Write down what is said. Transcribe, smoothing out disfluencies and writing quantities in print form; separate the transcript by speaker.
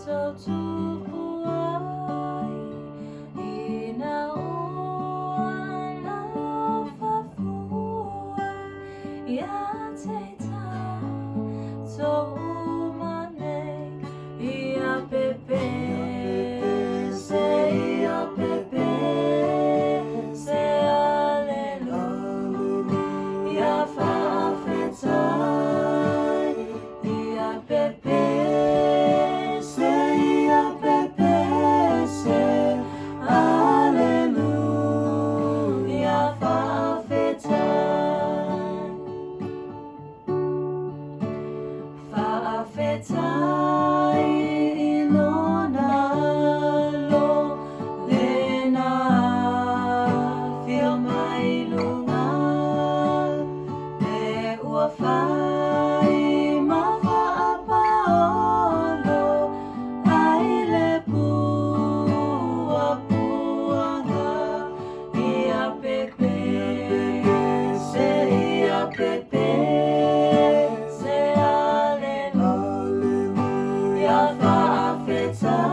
Speaker 1: so tupuai inauan alafafua ia teita so umane ia pepe se ia pepe se hallelujah ia faafetai ia pepe se ia pepe se hallelujah faafetai ilona lo lena feel my lunga le ua fai mafaapaolo ai le puapuanga ia pepe se ia pepe se hallelujah faafetai